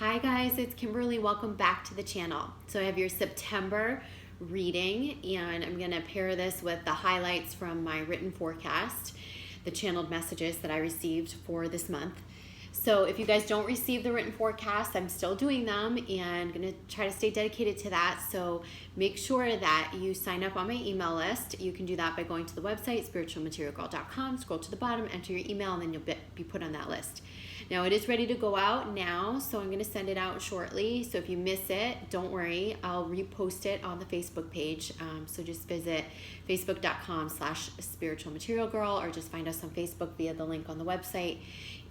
Hi guys, it's Kimberly. Welcome back to the channel. So I have your September reading, and I'm going to pair this with the highlights from my written forecast, the channeled messages that I received for this month. So if you guys don't receive the written forecast, I'm still doing them and going to try to stay dedicated to that. So make sure that you sign up on my email list. You can do that by going to the website, spiritualmaterialgirl.com, scroll to the bottom, enter your email, and then you'll be put on that list. Now it is ready to go out now, so I'm going to send it out shortly. So if you miss it, don't worry. I'll repost it on the Facebook page. So just visit facebook.com/spiritualmaterialgirl or just find us on Facebook via the link on the website,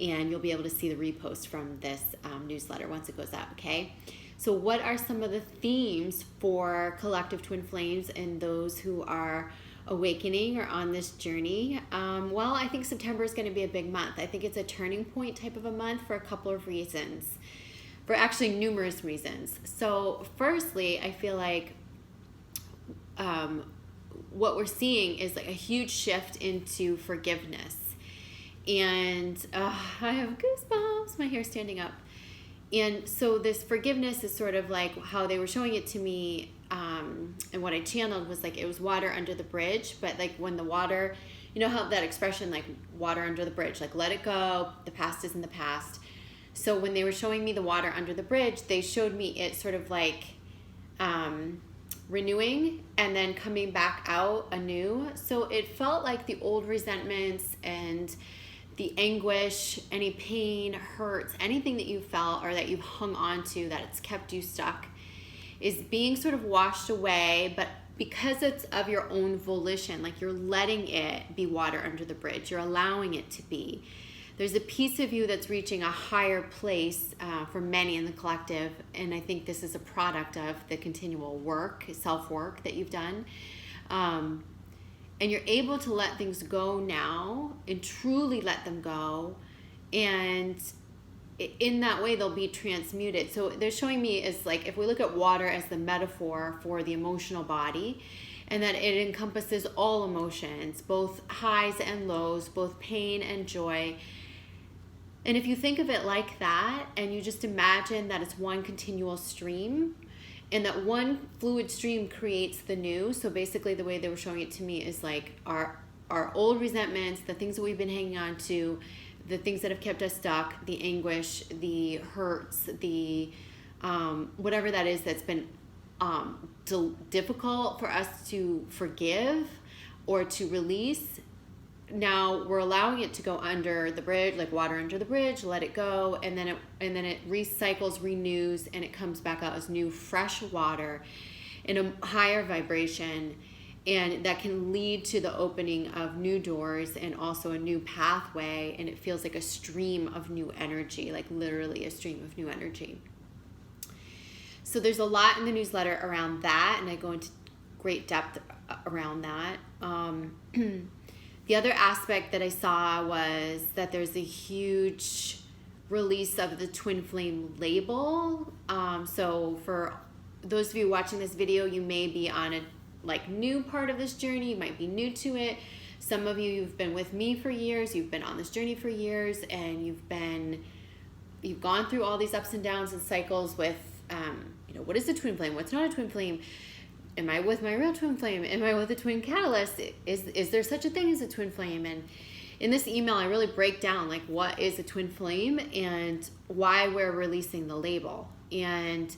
and you'll be able to see the repost from this newsletter once it goes out, okay? So what are some of the themes for collective twin flames and those who are awakening or on this journey? Well, I think September is going to be a big month. I think it's a turning point type of a month for a couple of reasons, for actually numerous reasons. So firstly, I feel like what we're seeing is like a huge shift into forgiveness. And I have goosebumps, my hair's standing up. And so this forgiveness is sort of like how they were showing it to me, and what I channeled was like it was water under the bridge, but like when the water, you know how that expression like water under the bridge, like let it go, the past is in the past. So when they were showing me the water under the bridge, they showed me it sort of like renewing and then coming back out anew. So it felt like the old resentments and the anguish, any pain, hurts, anything that you felt or that you've hung on to that it's kept you stuck is being sort of washed away, but because it's of your own volition, like you're letting it be water under the bridge, you're allowing it to be. There's a piece of you that's reaching a higher place for many in the collective, and I think this is a product of the continual work, self-work that you've done. And you're able to let things go now and truly let them go, and in that way they'll be transmuted. So they're showing me is like if we look at water as the metaphor for the emotional body, and that it encompasses all emotions, both highs and lows, both pain and joy. And if you think of it like that and you just imagine that it's one continual stream, and that one fluid stream creates the new. So basically the way they were showing it to me is like our old resentments, the things that we've been hanging on to, the things that have kept us stuck, the anguish, the hurts, the whatever that is that's been difficult for us to forgive or to release. Now we're allowing it to go under the bridge, like water under the bridge, let it go, and then it recycles, renews, and it comes back out as new, fresh water in a higher vibration, and that can lead to the opening of new doors and also a new pathway, and it feels like a stream of new energy, like literally a stream of new energy. So there's a lot in the newsletter around that, and I go into great depth around that. The other aspect that I saw was that there's a huge release of the twin flame label. So for those of you watching this video, you may be on a new part of this journey. You might be new to it. Some of you've been with me for years. You've been on this journey for years, and you've gone through all these ups and downs and cycles with, what is a twin flame? What's not a twin flame? Am I with my real twin flame? Am I with a twin catalyst? Is there such a thing as a twin flame? And in this email, I really break down like what is a twin flame and why we're releasing the label. And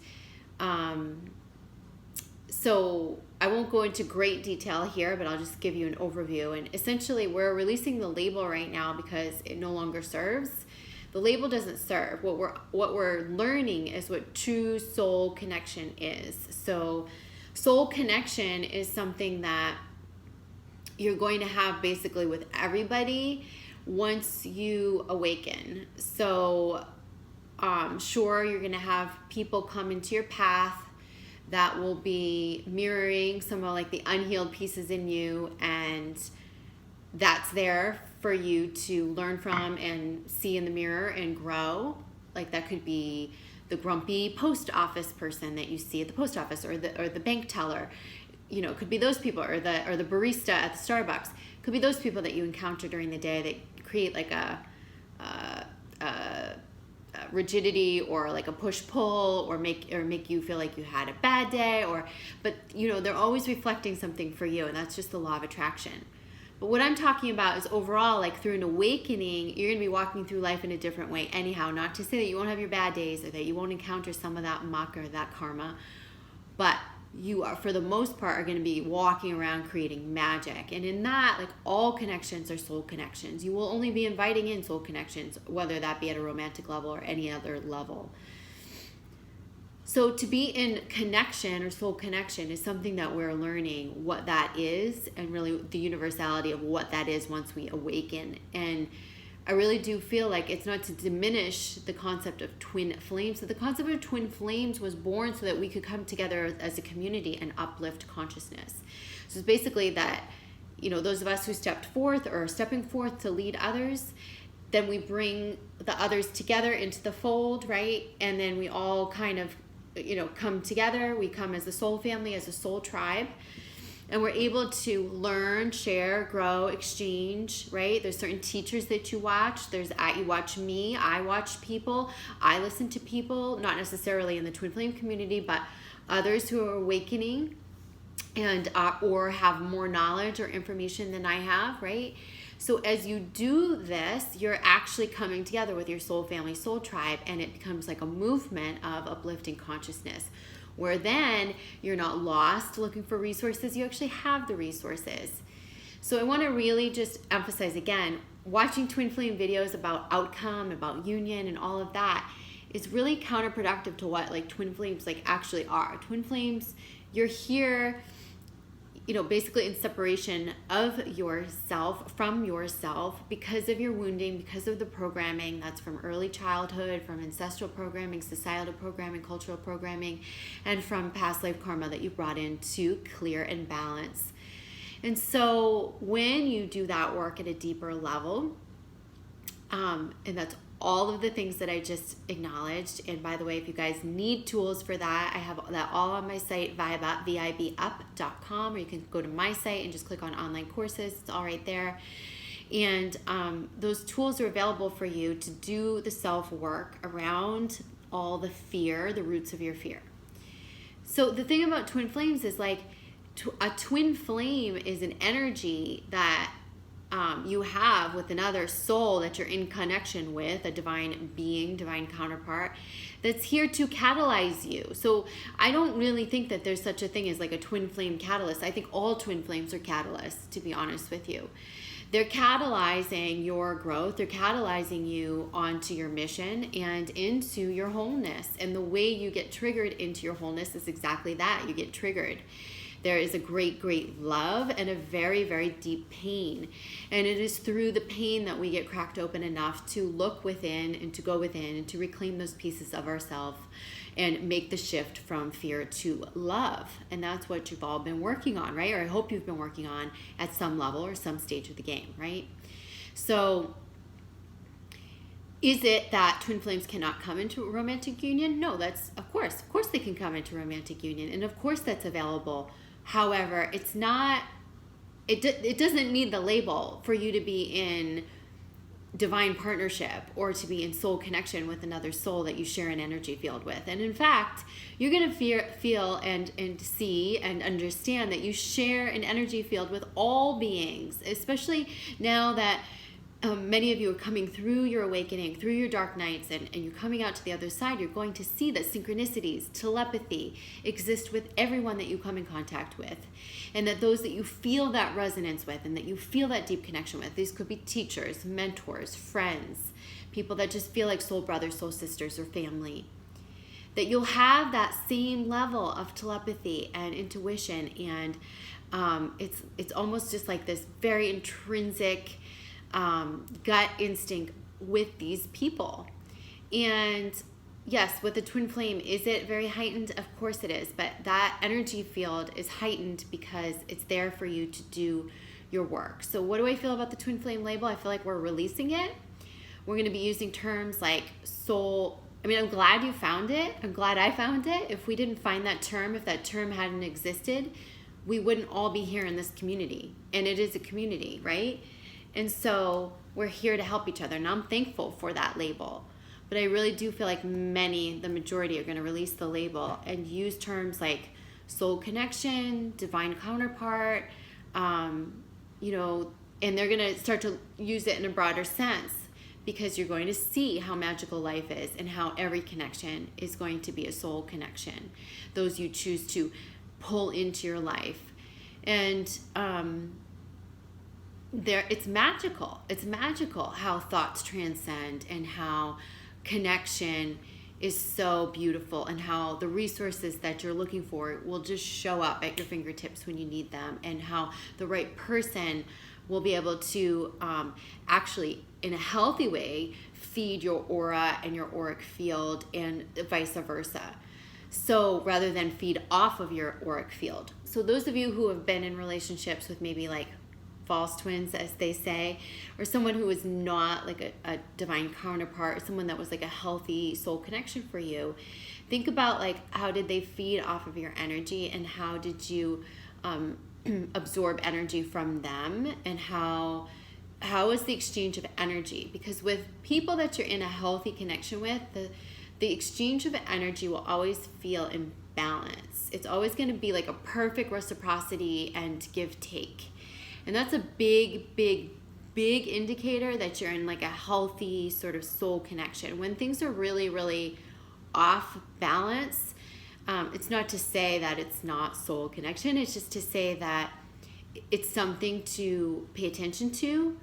so I won't go into great detail here, but I'll just give you an overview. And essentially, we're releasing the label right now because it no longer serves. The label doesn't serve. What we're learning is what true soul connection is. So soul connection is something that you're going to have basically with everybody once you awaken. So sure, you're going to have people come into your path that will be mirroring some of like the unhealed pieces in you, and that's there for you to learn from and see in the mirror and grow. Like that could be the grumpy post office person that you see at the post office, or the bank teller. It could be those people, or the barista at the Starbucks. It could be those people that you encounter during the day that create like a rigidity or like a push-pull or make you feel like you had a bad day, but they're always reflecting something for you, and that's just the law of attraction. But what I'm talking about is overall, like through an awakening, you're going to be walking through life in a different way anyhow. Not to say that you won't have your bad days or that you won't encounter some of that muck or that karma, but you are, for the most part, are going to be walking around creating magic. And in that, like, all connections are soul connections. You will only be inviting in soul connections, whether that be at a romantic level or any other level. So to be in connection or soul connection is something that we're learning what that is, and really the universality of what that is once we awaken. And I really do feel like it's not to diminish the concept of twin flames. So the concept of twin flames was born so that we could come together as a community and uplift consciousness. So it's basically that, those of us who stepped forth or are stepping forth to lead others, then we bring the others together into the fold, right? And then we all kind of come together. We come as a soul family, as a soul tribe, and we're able to learn, share, grow, exchange, right? There's certain teachers that you watch. You watch me, I watch people, I listen to people, not necessarily in the Twin Flame community, but others who are awakening and or have more knowledge or information than I have, right? So as you do this, you're actually coming together with your soul family, soul tribe, and it becomes like a movement of uplifting consciousness, where then you're not lost looking for resources. You actually have the resources. So I want to really just emphasize again, watching twin flame videos about outcome, about union, and all of that is really counterproductive to what like twin flames like actually are. Twin flames, you're here, basically in separation of yourself, from yourself, because of your wounding, because of the programming that's from early childhood, from ancestral programming, societal programming, cultural programming, and from past life karma that you brought in to clear and balance. And so when you do that work at a deeper level, and that's all of the things that I just acknowledged. And by the way, if you guys need tools for that, I have that all on my site, vibup.com, or you can go to my site and just click on online courses. It's all right there. And those tools are available for you to do the self-work around all the fear, the roots of your fear. So the thing about twin flames is like a twin flame is an energy that you have with another soul that you're in connection with, a divine being, divine counterpart, that's here to catalyze you. So I don't really think that there's such a thing as like a twin flame catalyst. I think all twin flames are catalysts, to be honest with you. They're catalyzing your growth. They're catalyzing you onto your mission and into your wholeness. And the way you get triggered into your wholeness is exactly that. You get triggered. There is a great, great love and a very, very deep pain. And it is through the pain that we get cracked open enough to look within and to go within and to reclaim those pieces of ourselves and make the shift from fear to love. And that's what you've all been working on, right? Or I hope you've been working on at some level or some stage of the game, right? So is it that twin flames cannot come into a romantic union? No, that's, of course they can come into romantic union. And of course that's available. However, it's not, it doesn't need the label for you to be in divine partnership or to be in soul connection with another soul that you share an energy field with. And in fact, you're going to feel and see and understand that you share an energy field with all beings, especially now that many of you are coming through your awakening, through your dark nights, and you're coming out to the other side. You're going to see that synchronicities, telepathy exist with everyone that you come in contact with, and that those that you feel that resonance with and that you feel that deep connection with, these could be teachers, mentors, friends, people that just feel like soul brothers, soul sisters, or family, that you'll have that same level of telepathy and intuition, and it's almost just like this very intrinsic gut instinct with these people. And yes, with the twin flame, is it very heightened? Of course it is, but that energy field is heightened because it's there for you to do your work. So what do I feel about the twin flame label? I feel like we're releasing it. We're going to be using terms like soul. I mean, I'm glad you found it. I'm glad I found it. If we didn't find that term, if that term hadn't existed, we wouldn't all be here in this community. And it is a community, right? And so we're here to help each other. And I'm thankful for that label. but I really do feel like the majority are going to release the label and use terms like soul connection, divine counterpart, you know, and they're going to start to use it in a broader sense, because you're going to see how magical life is and how every connection is going to be a soul connection, those you choose to pull into your life. And it's magical. It's magical how thoughts transcend and how connection is so beautiful, and how the resources that you're looking for will just show up at your fingertips when you need them, and how the right person will be able to actually, in a healthy way, feed your aura and your auric field, and vice versa. So rather than feed off of your auric field. So those of you who have been in relationships with maybe like false twins, as they say, or someone who is not like a divine counterpart, someone that was like a healthy soul connection for you, think about like, how did they feed off of your energy, and how did you absorb energy from them, and how is the exchange of energy? Because with people that you're in a healthy connection with, the exchange of energy will always feel in balance. It's always going to be like a perfect reciprocity and give take. And that's a big indicator that you're in like a healthy sort of soul connection. When things are really, really off balance, it's not to say that it's not soul connection. It's just to say that it's something to pay attention to,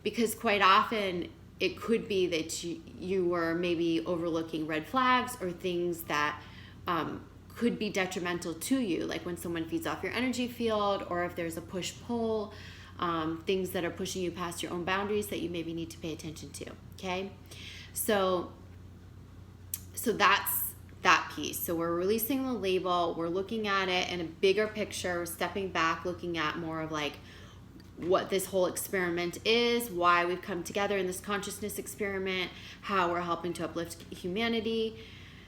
because quite often it could be that you were maybe overlooking red flags or things that could be detrimental to you, like when someone feeds off your energy field, or if there's a push-pull, things that are pushing you past your own boundaries that you maybe need to pay attention to, okay? So that's that piece. So we're releasing the label, we're looking at it in a bigger picture, we're stepping back, looking at more of like what this whole experiment is, why we've come together in this consciousness experiment, how we're helping to uplift humanity.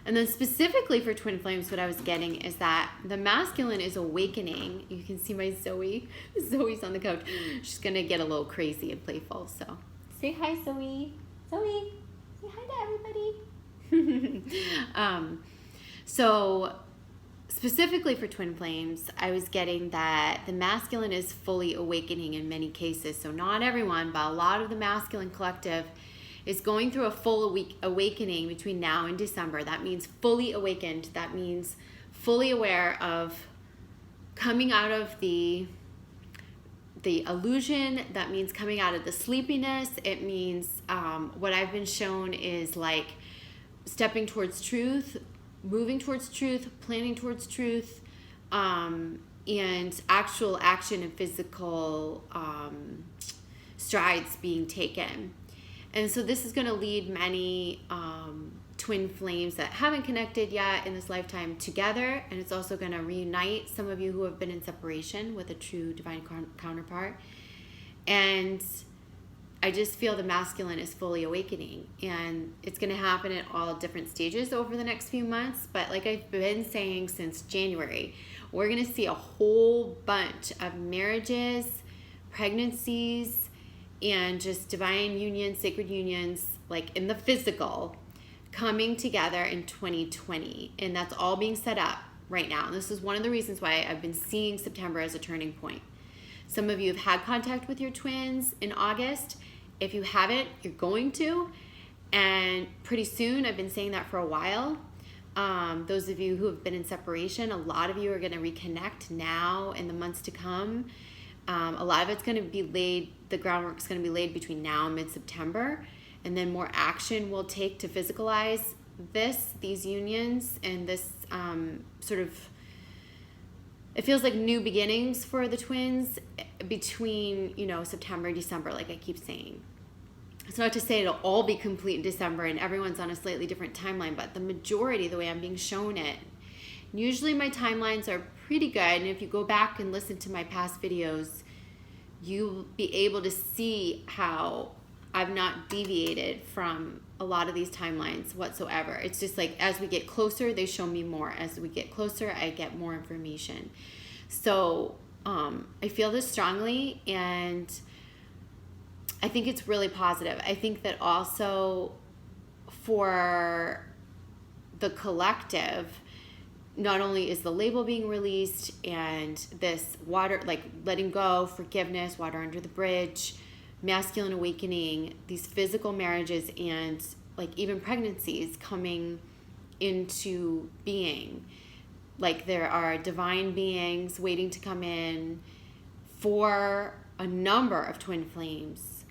And then specifically for twin flames, what I was getting is that the masculine is awakening. You can see my Zoe. Zoe's on the couch. She's going to get a little crazy and playful. So say hi, Zoe. Zoe, say hi to everybody. So specifically for twin flames, I was getting that the masculine is fully awakening in many cases. So not everyone, but a lot of the masculine collective is going through a full awakening between now and December. That means fully awakened. That means fully aware of coming out of the illusion. That means coming out of the sleepiness. It means what I've been shown is like stepping towards truth, moving towards truth, planning towards truth, and actual action and physical strides being taken. And so this is going to lead many twin flames that haven't connected yet in this lifetime together. And it's also going to reunite some of you who have been in separation with a true divine counterpart. And I just feel the masculine is fully awakening. And it's going to happen at all different stages over the next few months. But like I've been saying since January, we're going to see a whole bunch of marriages, pregnancies, and just divine unions, sacred unions, like in the physical, coming together in 2020. And that's all being set up right now. And this is one of the reasons why I've been seeing September as a turning point. Some of you have had contact with your twins in August. If you haven't, you're going to. And pretty soon, I've been saying that for a while. Those of you who have been in separation, a lot of you are going to reconnect now in the months to come. A lot of it's going to be laid, the groundwork's going to be laid between now and mid-September, and then more action will take to physicalize these unions, and this sort of, it feels like new beginnings for the twins between, September and December, like I keep saying. It's not to say it'll all be complete in December and everyone's on a slightly different timeline, but the majority, the way I'm being shown it, usually my timelines are pretty good, and if you go back and listen to my past videos, you'll be able to see how I've not deviated from a lot of these timelines whatsoever. It's just like as we get closer, they show me more. As we get closer, I get more information. So I feel this strongly, and I think it's really positive. I think that also for the collective, not only is the label being released and this water, like letting go, forgiveness, water under the bridge, masculine awakening, these physical marriages and like even pregnancies coming into being. Like there are divine beings waiting to come in for a number of twin flames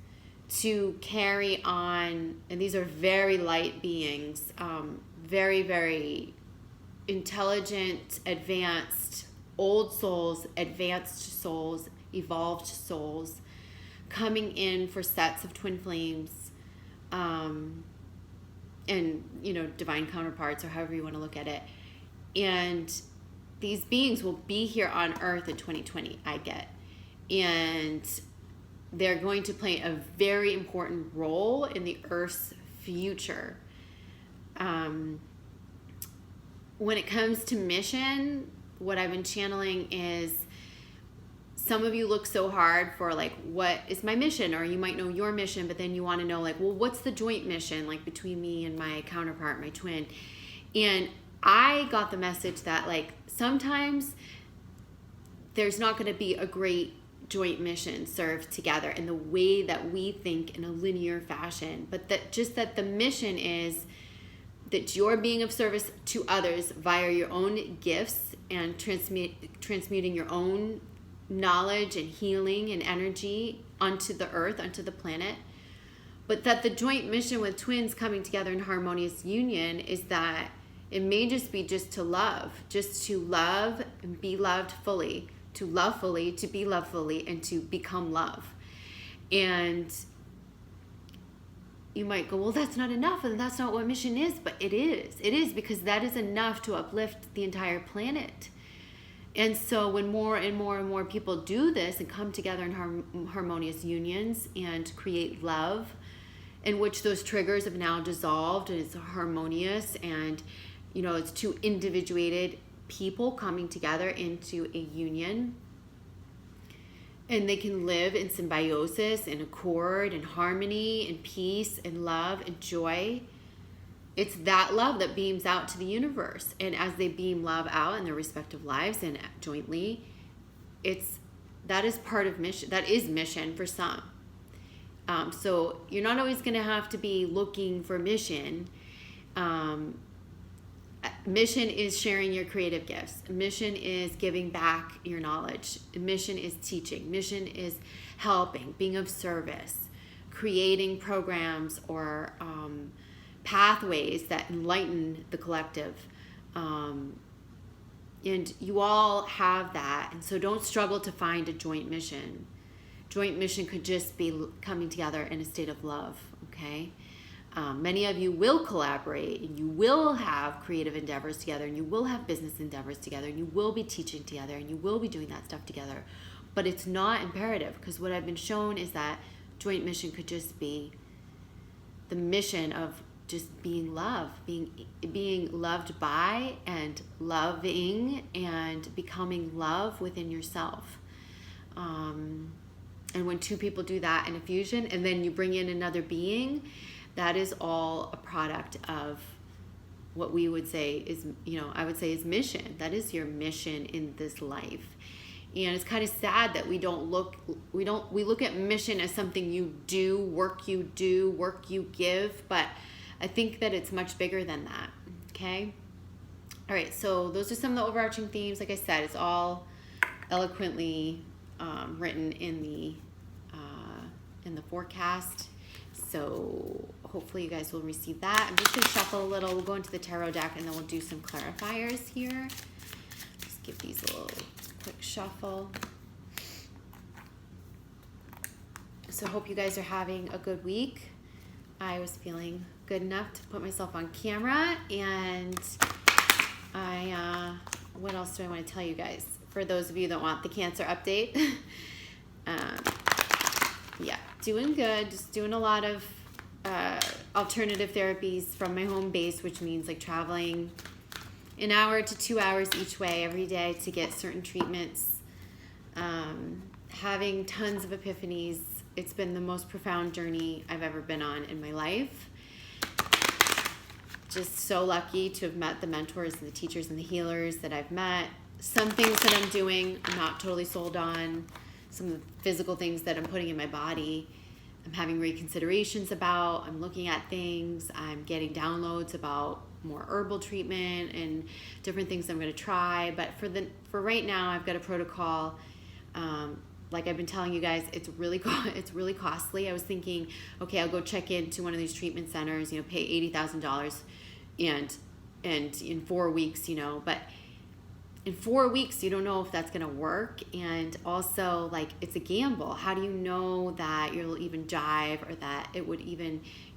to carry on. And these are very light beings, very, very intelligent, advanced, old souls, advanced souls, evolved souls coming in for sets of twin flames, and divine counterparts, or however you want to look at it. And these beings will be here on Earth in 2020, I get. And they're going to play a very important role in the Earth's future. When it comes to mission, what I've been channeling is, some of you look so hard for like, what is my mission? Or you might know your mission, but then you want to know like, well, what's the joint mission like between me and my counterpart, my twin? And I got the message that like sometimes there's not going to be a great joint mission served together in the way that we think in a linear fashion, but that the mission is that you're being of service to others via your own gifts and transmuting your own knowledge and healing and energy onto the earth, onto the planet. But that the joint mission with twins coming together in harmonious union is that it may just be to love and be loved fully, to love fully, to be loved fully, and to become love. And you might go, well, that's not enough, and that's not what mission is. But it is. It is, because that is enough to uplift the entire planet. And so when more and more and more people do this and come together in harmonious unions and create love, in which those triggers have now dissolved and it's harmonious, and it's two individuated people coming together into a union, and they can live in symbiosis and accord and harmony and peace and love and joy. It's that love that beams out to the universe. And as they beam love out in their respective lives and jointly, that is part of mission. That is mission for some. So you're not always going to have to be looking for mission. Mission is sharing your creative gifts. Mission is giving back your knowledge. Mission is teaching. Mission is helping, being of service, creating programs or pathways that enlighten the collective. And you all have that. And so don't struggle to find a joint mission. Joint mission could just be coming together in a state of love, okay? Many of you will collaborate, and you will have creative endeavors together, and you will have business endeavors together, and you will be teaching together, and you will be doing that stuff together. But it's not imperative, because what I've been shown is that joint mission could just be the mission of just being love, being loved by and loving and becoming love within yourself. And when two people do that in a fusion, and then you bring in another being, that is all a product of what we would say is, I would say is mission. That is your mission in this life. And it's kind of sad that we look at mission as something you do, work you give, but I think that it's much bigger than that, okay? All right, so those are some of the overarching themes. Like I said, it's all eloquently written in the forecast. So hopefully you guys will receive that. I'm just going to shuffle a little. We'll go into the tarot deck, and then we'll do some clarifiers here. Just give these a little quick shuffle. So hope you guys are having a good week. I was feeling good enough to put myself on camera, and what else do I want to tell you guys? For those of you that want the Cancer update, yeah, doing good. Just doing a lot of alternative therapies from my home base, which means like traveling an hour to 2 hours each way every day to get certain treatments. Having tons of epiphanies. It's been the most profound journey I've ever been on in my life. just so lucky to have met the mentors and the teachers and the healers that I've met. Some things that I'm doing, I'm not totally sold on. Some of the physical things that I'm putting in my body, I'm having reconsiderations about. I'm looking at things. I'm getting downloads about more herbal treatment and different things I'm going to try. But for right now, I've got a protocol. Like I've been telling you guys, it's really costly. I was thinking, okay, I'll go check into one of these treatment centers, pay $80,000 and in 4 weeks, but in 4 weeks, you don't know if that's going to work. And also, like, it's a gamble. How do you know that you'll even jive, or that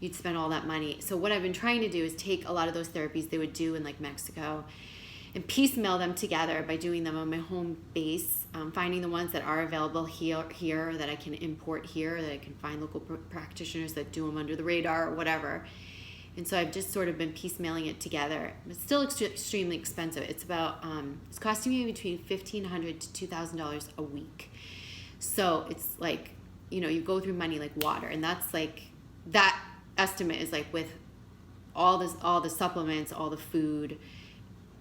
you'd spend all that money? So what I've been trying to do is take a lot of those therapies they would do in like Mexico and piecemeal them together by doing them on my home base, finding the ones that are available here that I can import here, that I can find local practitioners that do them under the radar or whatever. And so I've just sort of been piecemealing it together. It's still extremely expensive. It's about, it's costing me between $1,500 to $2,000 a week. So it's like, you go through money like water. And that's like, that estimate is like with all the supplements, all the food,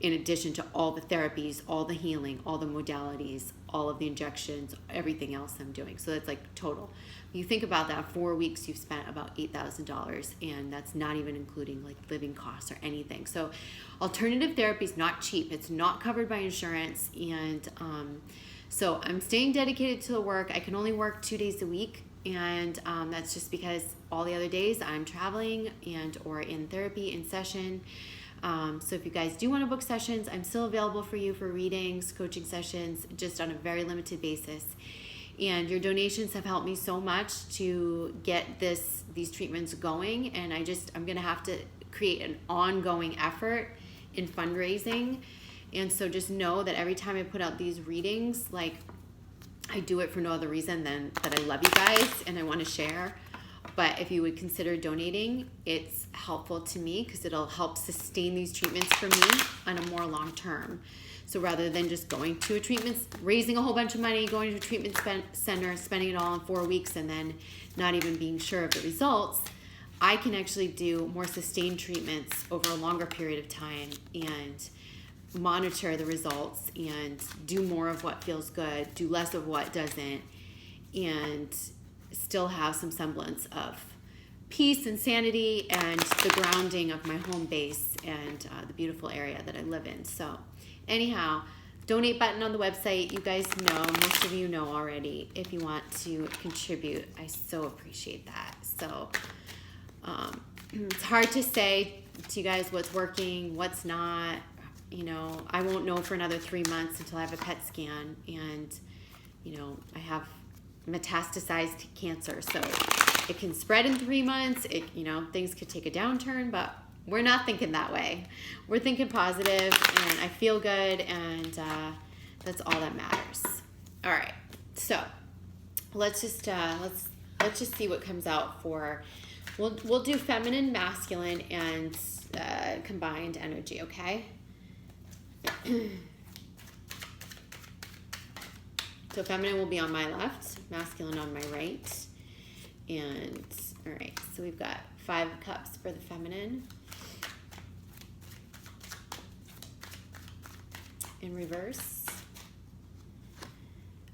in addition to all the therapies, all the healing, all the modalities, all of the injections, everything else I'm doing. So that's like total. You think about that, 4 weeks, you've spent about $8,000, and that's not even including like living costs or anything. So alternative therapy is not cheap. It's not covered by insurance. And so I'm staying dedicated to the work. I can only work 2 days a week. And that's just because all the other days I'm traveling or in therapy, in session. So if you guys do want to book sessions, I'm still available for you for readings, coaching sessions, just on a very limited basis. And your donations have helped me so much to get these treatments going. And I'm going to have to create an ongoing effort in fundraising. And so just know that every time I put out these readings, like, I do it for no other reason than that I love you guys and I want to share. But if you would consider donating, it's helpful to me because it'll help sustain these treatments for me on a more long term. So rather than just going to a treatment, raising a whole bunch of money, going to a treatment center, spending it all in 4 weeks, and then not even being sure of the results, I can actually do more sustained treatments over a longer period of time and monitor the results and do more of what feels good, do less of what doesn't, and still have some semblance of peace and sanity and the grounding of my home base and the beautiful area that I live in. So anyhow, donate button on the website. You guys know, most of you know already, if you want to contribute. I so appreciate that. So it's hard to say to you guys what's working, what's not. I won't know for another 3 months until I have a PET scan, and I have metastasized cancer, so it can spread in 3 months. Things could take a downturn, but we're not thinking that way. We're thinking positive, and I feel good, and that's all that matters. All right, so let's just see what comes out for. We'll do feminine, masculine, and combined energy. Okay. So feminine will be on my left, masculine on my right. And all right, so we've got 5 of cups for the feminine. In reverse.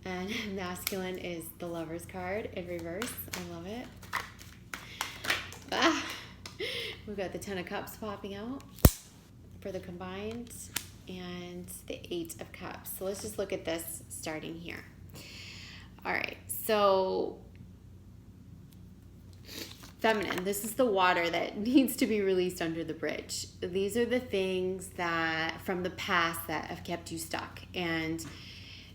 And masculine is the Lover's card in reverse. I love it. We've got the 10 of cups popping out for the combined, and the 8 of cups. So let's just look at this starting here. All right, so feminine, this is the water that needs to be released under the bridge. These are the things that from the past that have kept you stuck. And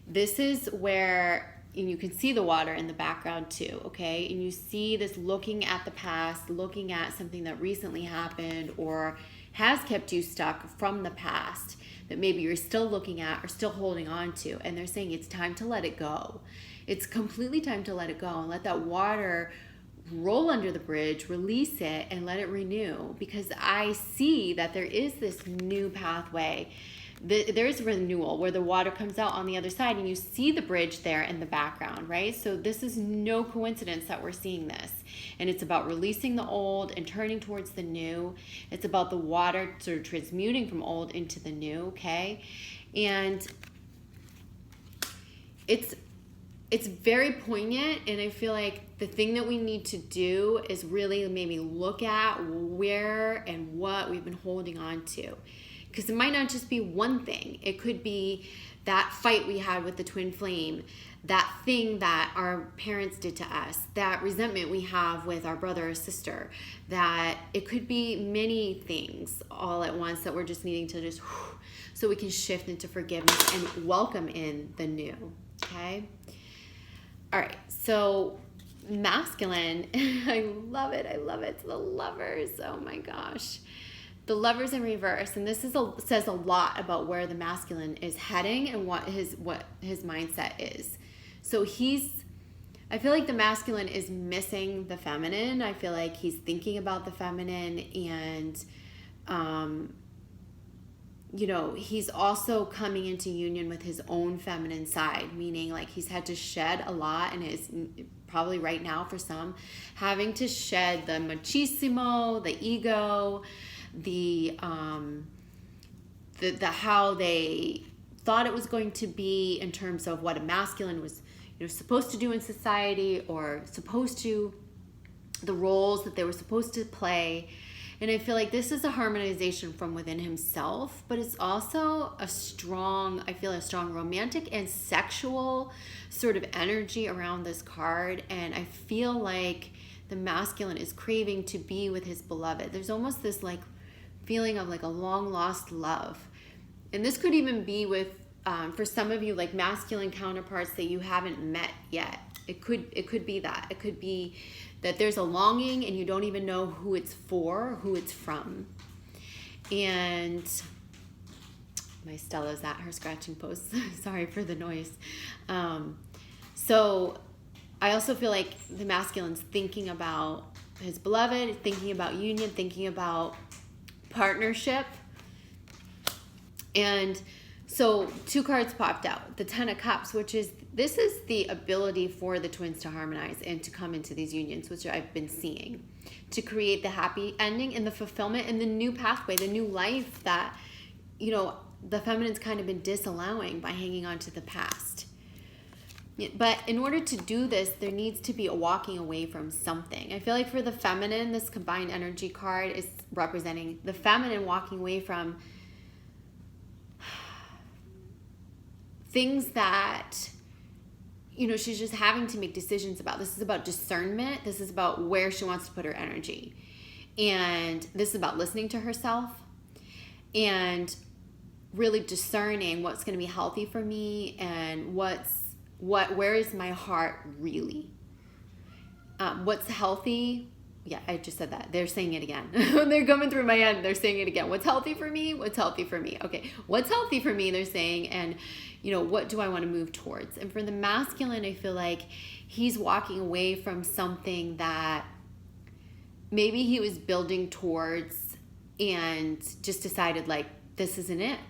this is where, and you can see the water in the background too, okay? And you see this looking at the past, looking at something that recently happened or has kept you stuck from the past that maybe you're still looking at or still holding on to. And they're saying it's time to let it go. It's completely time to let it go and let that water roll under the bridge, release it, and let it renew. Because I see that there is this new pathway there's renewal where the water comes out on the other side and you see the bridge there in the background, right? So this is no coincidence that we're seeing this. And it's about releasing the old and turning towards the new. It's about the water sort of transmuting from old into the new, okay? And it's very poignant, and I feel like the thing that we need to do is really maybe look at where and what we've been holding on to. Because it might not just be one thing. It could be that fight we had with the twin flame, that thing that our parents did to us, that resentment we have with our brother or sister, that it could be many things all at once that we're just needing to just, so we can shift into forgiveness and welcome in the new, okay? All right, so masculine, I love it. It's the Lovers, oh my gosh. The Lovers in reverse, and this says a lot about where the masculine is heading and what his mindset is. So I feel like the masculine is missing the feminine. I feel like he's thinking about the feminine, and he's also coming into union with his own feminine side, meaning like he's had to shed a lot, and is probably right now for some having to shed the machismo, the ego, the how they thought it was going to be in terms of what a masculine was supposed to do in society, or the roles that they were supposed to play. And I feel like this is a harmonization from within himself, but it's also a strong romantic and sexual sort of energy around this card. And I feel like the masculine is craving to be with his beloved. There's almost this like feeling of like a long lost love. And this could even be with, for some of you, like masculine counterparts that you haven't met yet. It could be that. It could be that there's a longing and you don't even know who it's for, who it's from. And my Stella's at her scratching post. Sorry for the noise. So I also feel like the masculine's thinking about his beloved, thinking about union, thinking about partnership. And so 2 cards popped out. The 10 of Cups, this is the ability for the twins to harmonize and to come into these unions, which I've been seeing, to create the happy ending and the fulfillment and the new pathway, the new life that, the feminine's kind of been disallowing by hanging on to the past. But in order to do this, there needs to be a walking away from something. I feel like for the feminine, this combined energy card is representing the feminine walking away from things that, she's just having to make decisions about. This is about discernment. This is about where she wants to put her energy. And this is about listening to herself and really discerning what's going to be healthy for me and where is my heart really? What's healthy? Yeah, I just said that. They're saying it again. They're coming through my head. They're saying it again. What's healthy for me? What's healthy for me? Okay, what's healthy for me, they're saying, and, what do I want to move towards? And for the masculine, I feel like he's walking away from something that maybe he was building towards and just decided, like, this isn't it.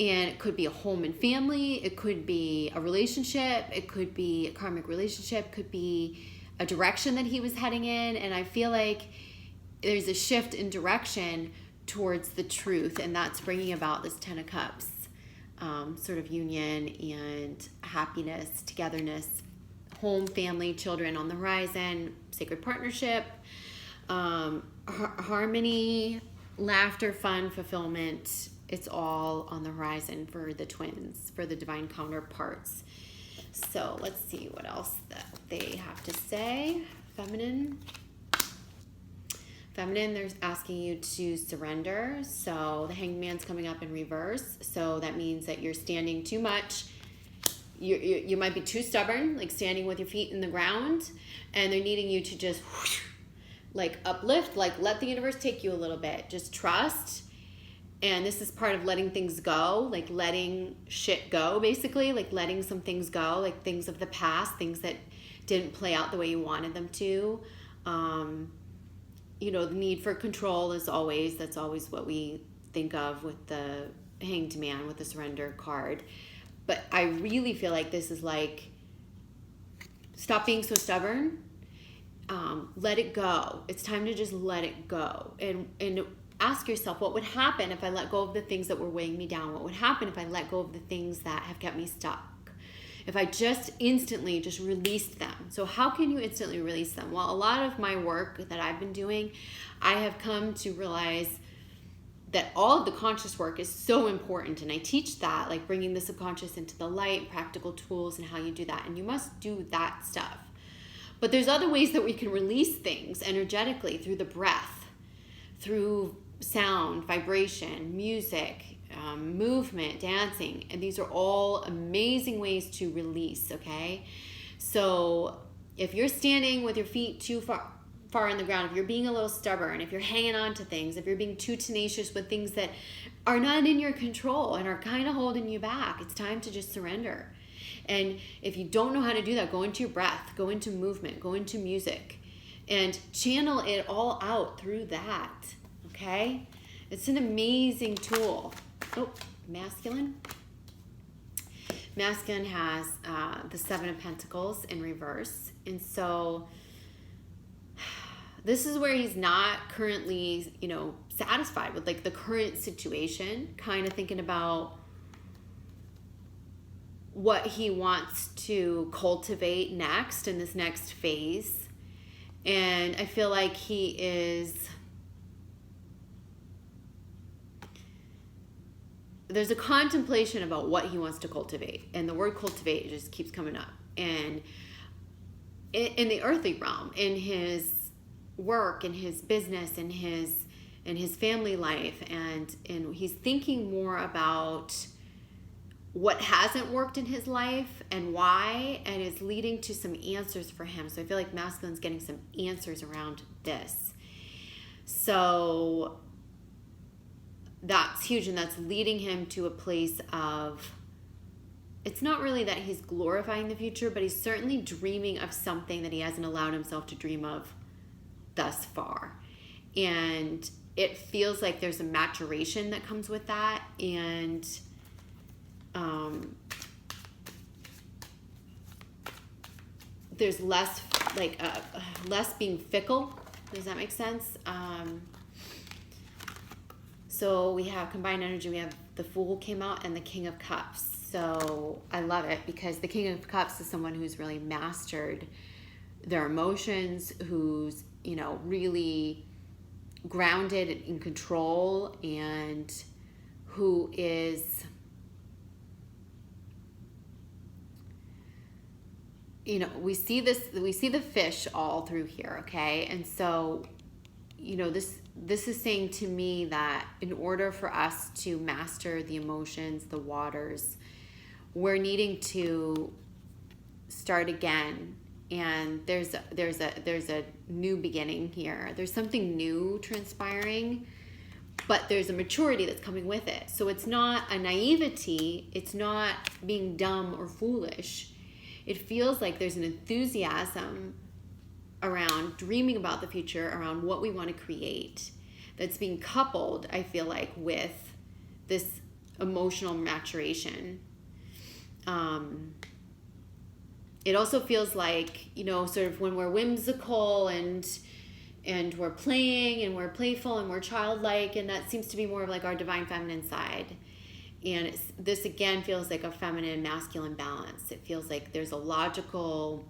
And it could be a home and family. It could be a relationship. It could be a karmic relationship. It could be a direction that he was heading in. And I feel like there's a shift in direction towards the truth, and that's bringing about this 10 of Cups, sort of union and happiness, togetherness, home, family, children on the horizon, sacred partnership, harmony, laughter, fun, fulfillment. It's all on the horizon for the twins, for the divine counterparts. So let's see what else that they have to say. Feminine, they're asking you to surrender. So the Hanged Man's coming up in reverse. So that means that you're standing too much. You might be too stubborn, like standing with your feet in the ground, and they're needing you to just like uplift, like let the universe take you a little bit. Just trust. And this is part of letting things go, like letting shit go, basically, like letting some things go, like things of the past, things that didn't play out the way you wanted them to. The need for control is that's always what we think of with the Hanged Man with the surrender card. But I really feel like this is like, stop being so stubborn. Let it go. It's time to just let it go. And ask yourself, what would happen if I let go of the things that were weighing me down? What would happen if I let go of the things that have kept me stuck? If I just instantly just released them. So how can you instantly release them? Well, a lot of my work that I've been doing, I have come to realize that all of the conscious work is so important. And I teach that, like bringing the subconscious into the light, practical tools, and how you do that. And you must do that stuff. But there's other ways that we can release things energetically, through the breath, through sound, vibration, music, movement, dancing. And these are all amazing ways to release, okay? So if you're standing with your feet too far on the ground, if you're being a little stubborn, if you're hanging on to things, if you're being too tenacious with things that are not in your control and are kind of holding you back, it's time to just surrender. And if you don't know how to do that, go into your breath, go into movement, go into music, and channel it all out through that, okay? It's an amazing tool. Oh, masculine. Masculine has the Seven of Pentacles in reverse. And so this is where he's not currently, satisfied with like the current situation, kind of thinking about what he wants to cultivate next in this next phase. And I feel like there's a contemplation about what he wants to cultivate. And the word cultivate just keeps coming up. And in the earthly realm, in his work, in his business, in his family life, and he's thinking more about what hasn't worked in his life and why, and it's leading to some answers for him. So I feel like masculine's getting some answers around this. So that's huge, and that's leading him to a place of, it's not really that he's glorifying the future, but he's certainly dreaming of something that he hasn't allowed himself to dream of thus far. And it feels like there's a maturation that comes with that, and there's less being fickle. Does that make sense? So we have combined energy. We have the Fool came out and the King of Cups. So I love it because the King of Cups is someone who's really mastered their emotions, who's, really grounded in control, and who is, we see the fish all through here, okay? And so, this is saying to me that in order for us to master the emotions, the waters, we're needing to start again. And there's a new beginning here. There's something new transpiring, but there's a maturity that's coming with it. So it's not a naivety. It's not being dumb or foolish. It feels like there's an enthusiasm around dreaming about the future, around what we want to create, that's being coupled, I feel like, with this emotional maturation. It also feels like, sort of when we're whimsical and we're playing and we're playful and we're childlike, and that seems to be more of like our divine feminine side. And this again feels like a feminine masculine balance. It feels like there's a logical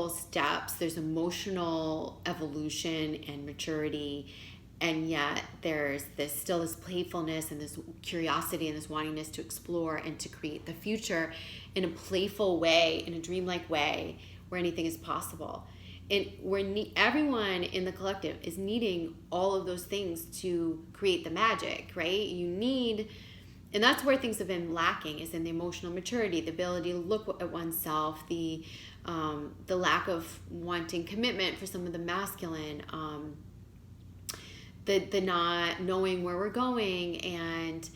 steps, there's emotional evolution and maturity, and yet there's this playfulness and this curiosity and this wantingness to explore and to create the future in a playful way, in a dreamlike way, where anything is possible. And everyone in the collective is needing all of those things to create the magic, right? And that's where things have been lacking, is in the emotional maturity, the ability to look at oneself, the lack of wanting commitment for some of the masculine, the not knowing where we're going, and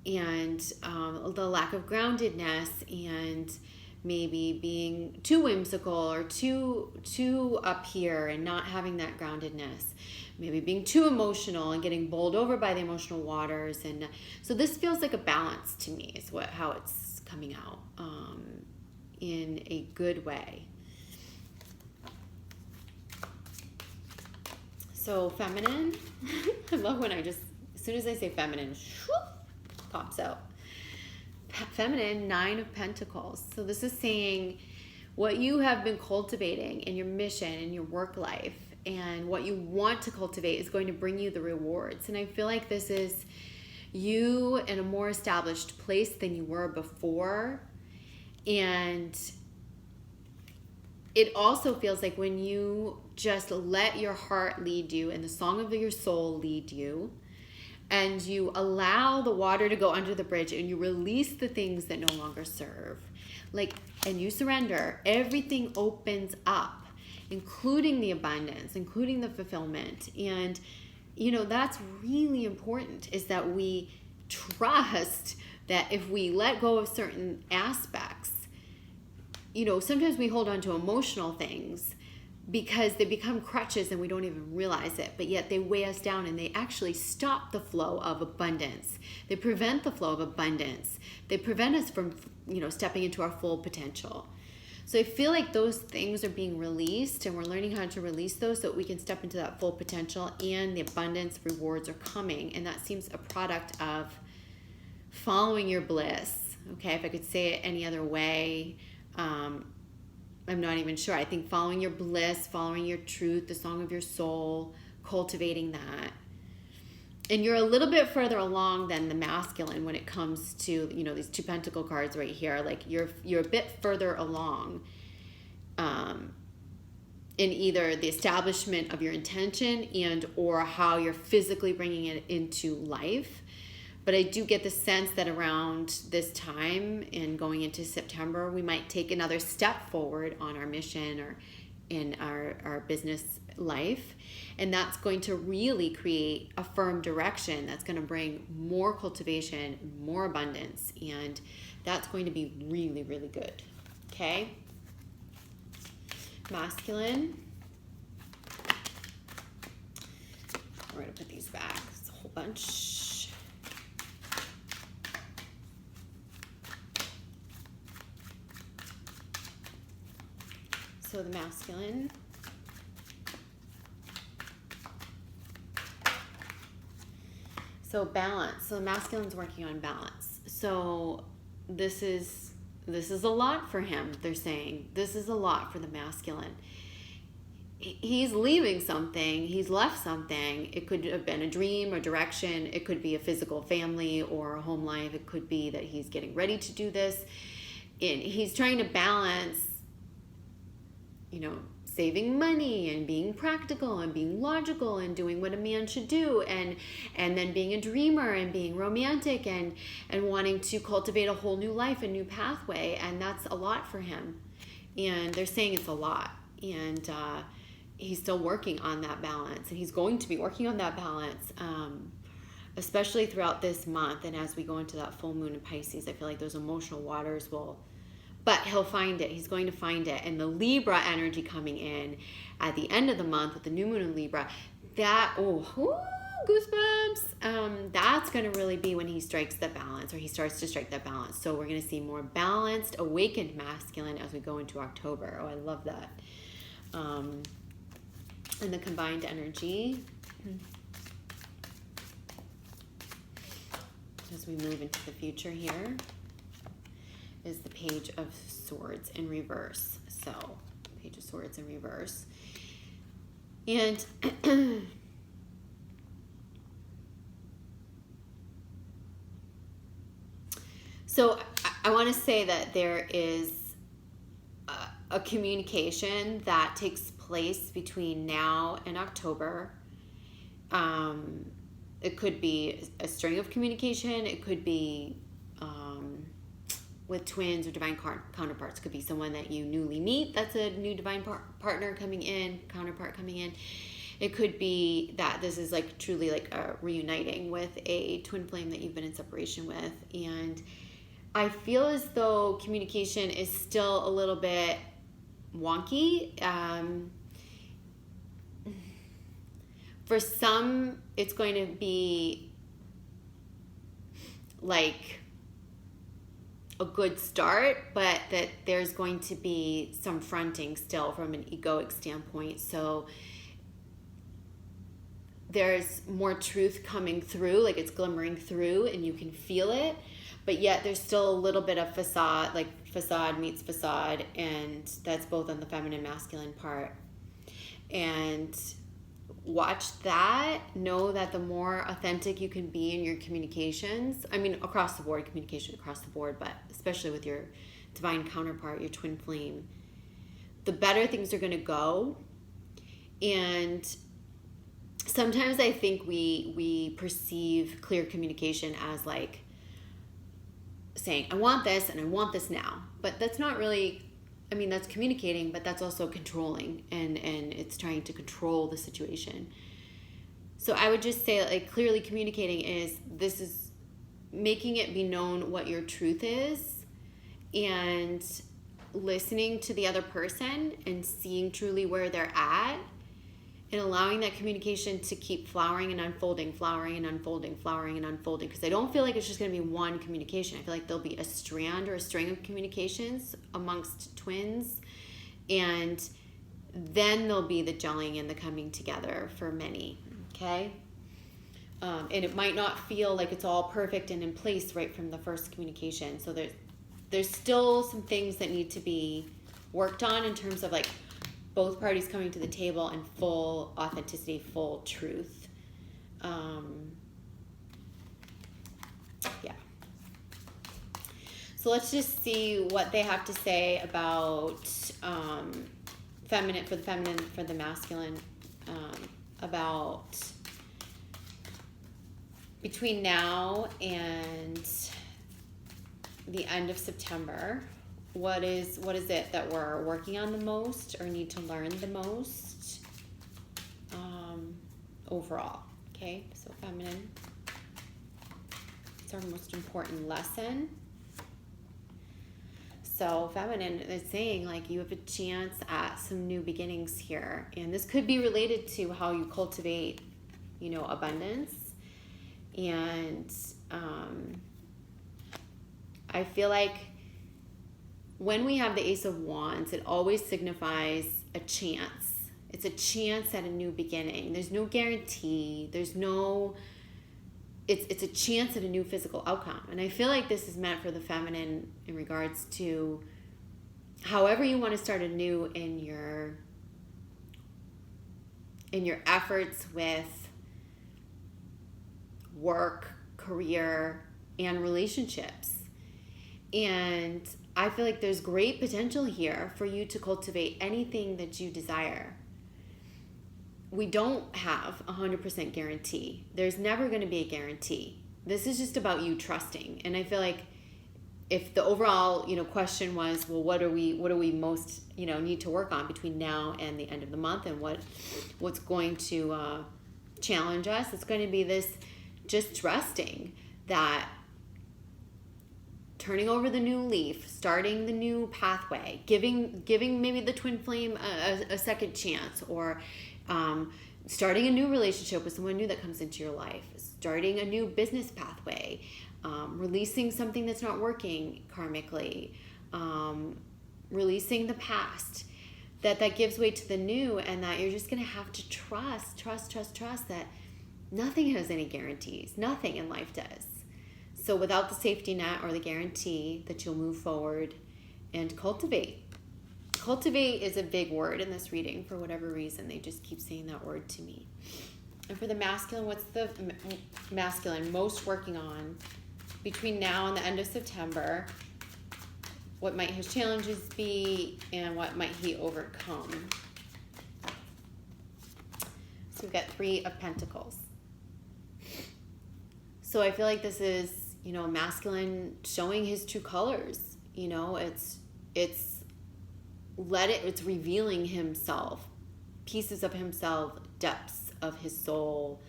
the lack of groundedness, and maybe being too whimsical or too up here and not having that groundedness. maybe being too emotional and getting bowled over by the emotional waters. And so this feels like a balance to me is how it's coming out in a good way. So feminine, I love when as soon as I say feminine, whoop, pops out. Feminine, 9 of Pentacles. So this is saying what you have been cultivating in your mission, in your work life, and what you want to cultivate is going to bring you the rewards. And I feel like this is you in a more established place than you were before. And it also feels like when you just let your heart lead you and the song of your soul lead you, and you allow the water to go under the bridge and you release the things that no longer serve, and you surrender, everything opens up, including the abundance, including the fulfillment. And, that's really important, is that we trust that if we let go of certain aspects, sometimes we hold on to emotional things because they become crutches and we don't even realize it, but yet they weigh us down and they actually stop the flow of abundance. They prevent the flow of abundance. They prevent us from, stepping into our full potential. So I feel like those things are being released, and we're learning how to release those so that we can step into that full potential, and the abundance rewards are coming. And that seems a product of following your bliss. Okay, if I could say it any other way, I'm not even sure. I think following your bliss, following your truth, the song of your soul, cultivating that. And you're a little bit further along than the masculine when it comes to, these 2 pentacle cards right here. Like you're a bit further along in either the establishment of your intention and or how you're physically bringing it into life. But I do get the sense that around this time and going into September, we might take another step forward on our mission or in our business life. And that's going to really create a firm direction that's going to bring more cultivation, more abundance. And that's going to be really, really good. Okay? Masculine. We're going to put these back. It's a whole bunch. So the masculine. So balance. So the masculine's working on balance. So this is a lot for him, they're saying. This is a lot for the masculine. He's leaving something. He's left something. It could have been a dream or direction. It could be a physical family or a home life. It could be that he's getting ready to do this. And he's trying to balance saving money and being practical and being logical and doing what a man should do, and then being a dreamer and being romantic and wanting to cultivate a whole new life, a new pathway. And that's a lot for him. And they're saying it's a lot. And he's still working on that balance. And he's going to be working on that balance, especially throughout this month. And as we go into that full moon in Pisces, I feel like those emotional waters but he'll find it. He's going to find it. And the Libra energy coming in at the end of the month with the new moon in Libra, goosebumps. That's going to really be when he strikes the balance, or he starts to strike that balance. So we're going to see more balanced, awakened masculine as we go into October. Oh, I love that. And the combined energy as we move into the future here is the Page of Swords in reverse. So, Page of Swords in reverse. And so I want to say that there is a communication that takes place between now and October. It could be a string of communication. It could be with twins or divine counterparts. Could be someone that you newly meet. That's a new divine partner coming in, counterpart coming in. It could be that this is like truly like a reuniting with a twin flame that you've been in separation with. And I feel as though communication is still a little bit wonky. For some, it's going to be like a good start, but that there's going to be some fronting still from an egoic standpoint. So there's more truth coming through, like it's glimmering through and you can feel it, but yet there's still a little bit of facade, like facade meets facade, and that's both on the feminine masculine part. And watch that. Know that the more authentic you can be in your communications, I mean across the board, communication across the board, but especially with your divine counterpart, your twin flame, the better things are going to go. And sometimes I think we perceive clear communication as like saying, I want this and I want this now. But that's not really, I mean, that's communicating, but that's also controlling, and it's trying to control the situation. So I would just say, like, clearly communicating is making it be known what your truth is, and listening to the other person and seeing truly where they're at, and allowing that communication to keep flowering and unfolding, flowering and unfolding, flowering and unfolding. Because I don't feel like it's just going to be one communication. I feel like there'll be a strand or a string of communications amongst twins. And then there'll be the gelling and the coming together for many. Okay? And it might not feel like it's all perfect and in place right from the first communication. So there's still some things that need to be worked on in terms of like both parties coming to the table in full authenticity, full truth. Yeah. So let's just see what they have to say about feminine, for the feminine, for the masculine, about between now and the end of September. What is it that we're working on the most or need to learn the most overall? Okay, so feminine, it's our most important lesson. So feminine is saying, like, you have a chance at some new beginnings here, and this could be related to how you cultivate, abundance. And I feel like when we have the Ace of Wands, it always signifies a chance. It's a chance at a new beginning. There's no guarantee. It's a chance at a new physical outcome. And I feel like this is meant for the feminine in regards to however you want to start anew in your efforts with work, career, and relationships. And I feel like there's great potential here for you to cultivate anything that you desire. We don't have 100% guarantee. There's never going to be a guarantee. This is just about you trusting. And I feel like if the overall, question was, well, what do we most, need to work on between now and the end of the month, and what's going to challenge us? It's going to be this just trusting that, turning over the new leaf, starting the new pathway, giving maybe the twin flame a second chance, or starting a new relationship with someone new that comes into your life, starting a new business pathway, releasing something that's not working karmically, releasing the past, that gives way to the new, and that you're just going to have to trust that nothing has any guarantees. Nothing in life does. So without the safety net or the guarantee that you'll move forward and cultivate. Cultivate is a big word in this reading for whatever reason. They just keep saying that word to me. And for the masculine, what's the masculine most working on between now and the end of September? What might his challenges be, and what might he overcome? So we've got 3 of Pentacles. So I feel like this is, masculine showing his true colors. It's revealing himself, pieces of himself, depths of his soul,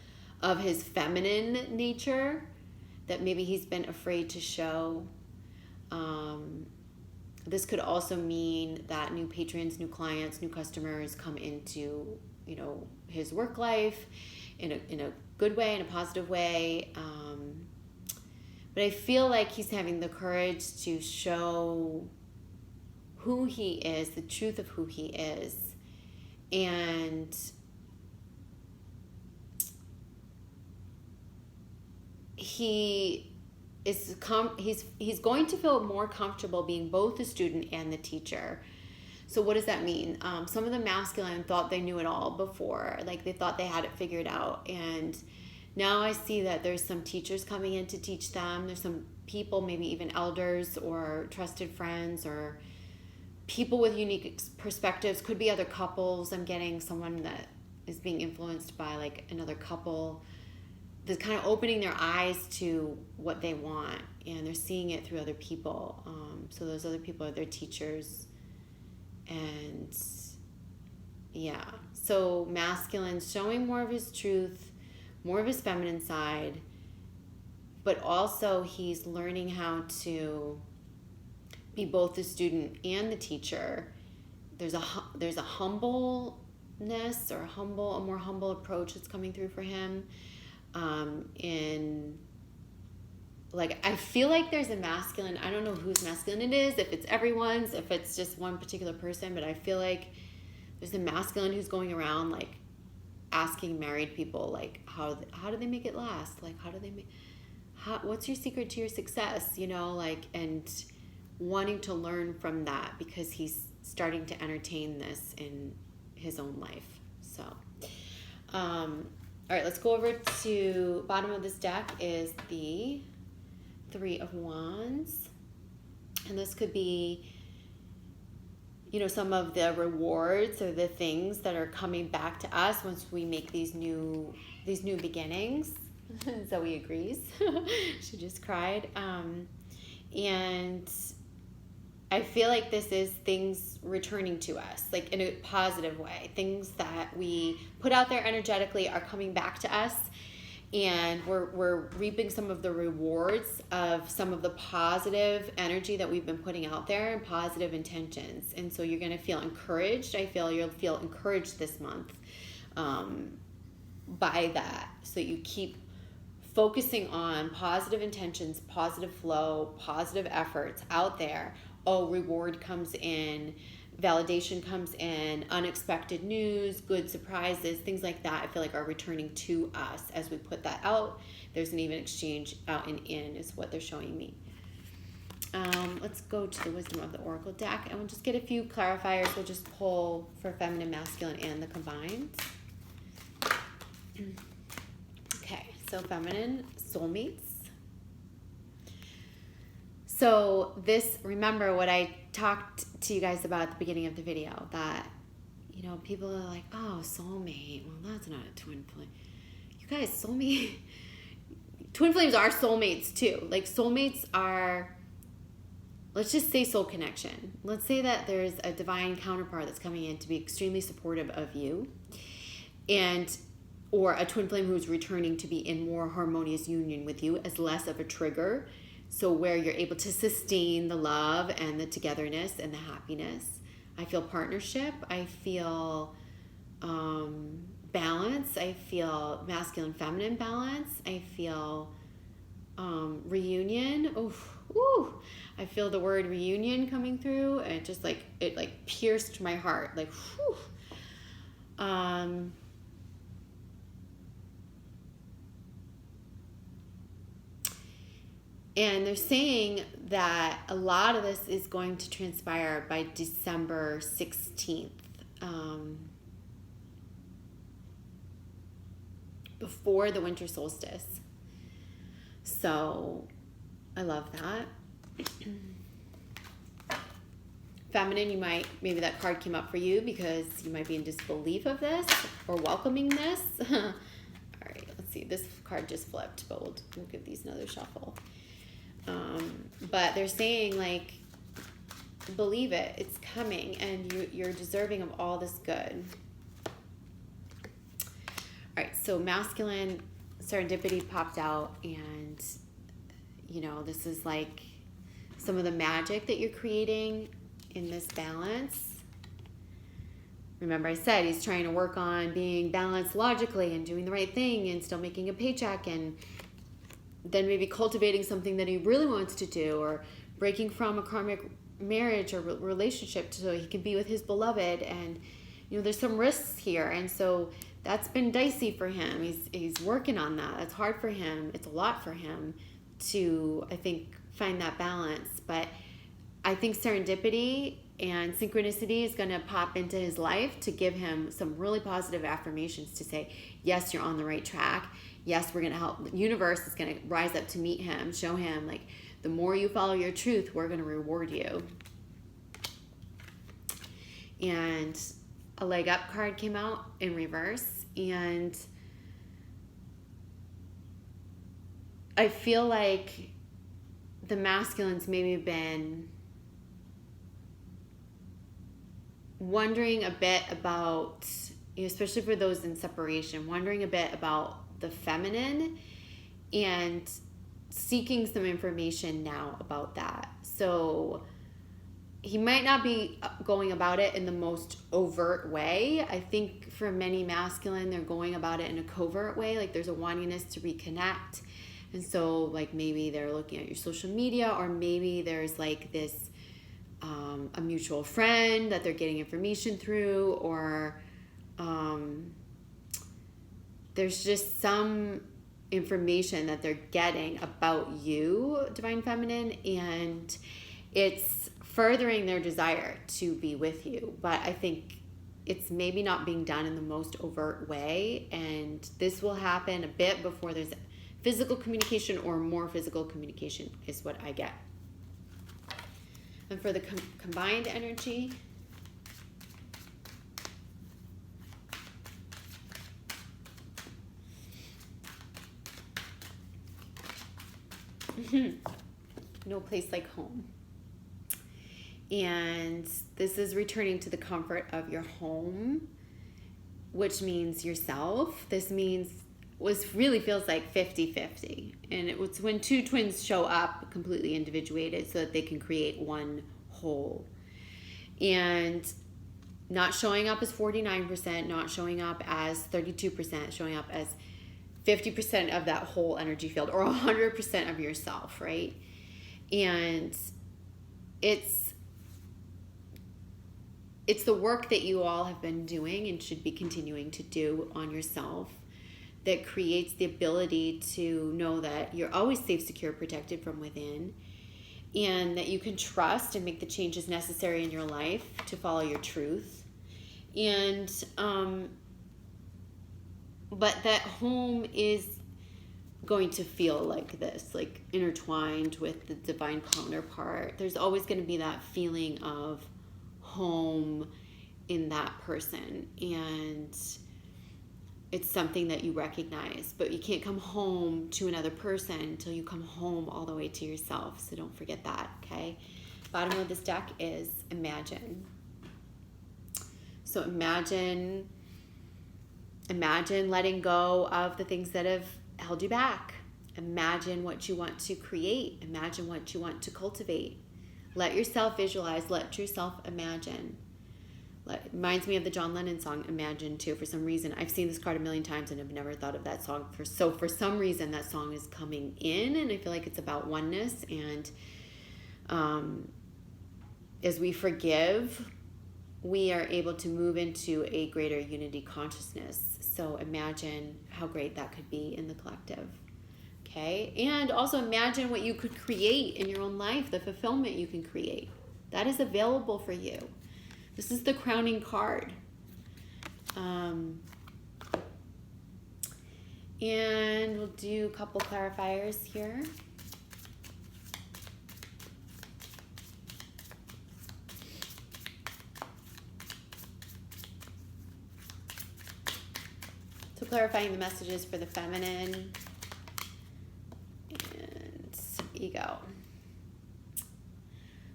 of his feminine nature that maybe he's been afraid to show. This could also mean that new patrons, new clients, new customers come into, his work life, in a good way, in a positive way. But I feel like he's having the courage to show who he is, the truth of who he is. And he's going to feel more comfortable being both the student and the teacher. So what does that mean? Some of the masculine thought they knew it all before, like they thought they had it figured out. And now I see that there's some teachers coming in to teach them. There's some people, maybe even elders or trusted friends or people with unique perspectives. Could be other couples. I'm getting someone that is being influenced by like another couple that's kind of opening their eyes to what they want, and they're seeing it through other people. So those other people are their teachers. And yeah, so masculine showing more of his truth, more of his feminine side, but also he's learning how to be both the student and the teacher. There's a humbleness or a more humble approach that's coming through for him. In like, I feel like there's a masculine, I don't know whose masculine it is, if it's everyone's, if it's just one particular person, but I feel like there's a masculine who's going around like asking married people like how do they make it last, like what's your secret to your success, you know, like, and wanting to learn from that because he's starting to entertain this in his own life. So all right, let's go over to bottom of this deck is the Three of Wands. And this could be, you know, some of the rewards or the things that are coming back to us once we make these new beginnings. Zoe agrees. She just cried. And I feel like this is things returning to us, like in a positive way. Things that we put out there energetically are coming back to us, and we're reaping some of the rewards of some of the positive energy that we've been putting out there and positive intentions. And so you're going to feel encouraged. I feel you'll feel encouraged this month by that. So you keep focusing on positive intentions, positive flow, positive efforts out there. Oh, reward comes in, validation comes in, unexpected news, good surprises, things like that I feel like are returning to us as we put that out. There's an even exchange out and in is what they're showing me. Let's go to the Wisdom of the Oracle deck, and we'll just get a few clarifiers. We'll just pull for feminine, masculine, and the combined. Okay, so feminine, soulmates. So this, remember what I talked to you guys about at the beginning of the video, that, you know, people are like, oh, soulmate. Well, that's not a twin flame. You guys, soulmate. Twin flames are soulmates too. Like soulmates are, let's just say soul connection. Let's say that there's a divine counterpart that's coming in to be extremely supportive of you, and or a twin flame who's returning to be in more harmonious union with you as less of a trigger. So where you're able to sustain the love and the togetherness and the happiness. I feel partnership. I feel balance. I feel masculine, feminine balance. I feel reunion. Ooh, I feel the word reunion coming through. And it just like, it like pierced my heart. Like, whew. And they're saying that a lot of this is going to transpire by December 16th, before the winter solstice. So I love that. Feminine, you might, maybe that card came up for you because you might be in disbelief of this or welcoming this. All right, let's see. This card just flipped, but we'll give these another shuffle. But they're saying, like, believe it, it's coming, and you're deserving of all this good. All right, so masculine serendipity popped out, and, you know, this is like some of the magic that you're creating in this balance. remember I said he's trying to work on being balanced logically and doing the right thing and still making a paycheck, and then maybe cultivating something that he really wants to do, or breaking from a karmic marriage or relationship so he can be with his beloved. And there's some risks here, and so that's been dicey for him. He's working on that. That's hard for him. It's a lot for him to, I think, find that balance. But I think serendipity and synchronicity is going to pop into his life to give him some really positive affirmations to say, yes, you're on the right track. Yes, we're going to help. The universe is going to rise up to meet him, show him, like, the more you follow your truth, we're going to reward you. And a leg up card came out in reverse, and I feel like the masculines maybe been wondering a bit about, especially for those in separation, wondering a bit about the feminine and seeking some information now about that. So he might not be going about it in the most overt way. I think for many masculine, they're going about it in a covert way. Like, there's a wantingness to reconnect. And so, like, maybe they're looking at your social media, or maybe there's like this a mutual friend that they're getting information through, or there's just some information that they're getting about you, Divine Feminine, and it's furthering their desire to be with you. But I think it's maybe not being done in the most overt way, and this will happen a bit before there's physical communication, or more physical communication is what I get. And for the combined energy, no place like home. And this is returning to the comfort of your home, which means yourself. This means really feels like 50-50. And it's when two twins show up completely individuated so that they can create one whole. And not showing up as 49%, not showing up as 32%, showing up as 50% of that whole energy field, or 100% of yourself, right? And it's the work that you all have been doing and should be continuing to do on yourself that creates the ability to know that you're always safe, secure, protected from within, and that you can trust and make the changes necessary in your life to follow your truth. And but that home is going to feel like this, like intertwined with the divine counterpart. There's always going to be that feeling of home in that person, and it's something that you recognize. But you can't come home to another person until you come home all the way to yourself, so don't forget that, okay? Bottom of this deck is imagine. So imagine letting go of the things that have held you back. Imagine what you want to create. Imagine what you want to cultivate. Let yourself visualize. Let yourself imagine. It reminds me of the John Lennon song, Imagine, too. For some reason, I've seen this card a million times and I've never thought of that song. So for some reason, that song is coming in, and I feel like it's about oneness. And as we forgive, we are able to move into a greater unity consciousness. So imagine how great that could be in the collective. Okay? And also imagine what you could create in your own life, the fulfillment you can create. That is available for you. This is the crowning card. And we'll do a couple clarifiers here. So clarifying the messages for the feminine and ego.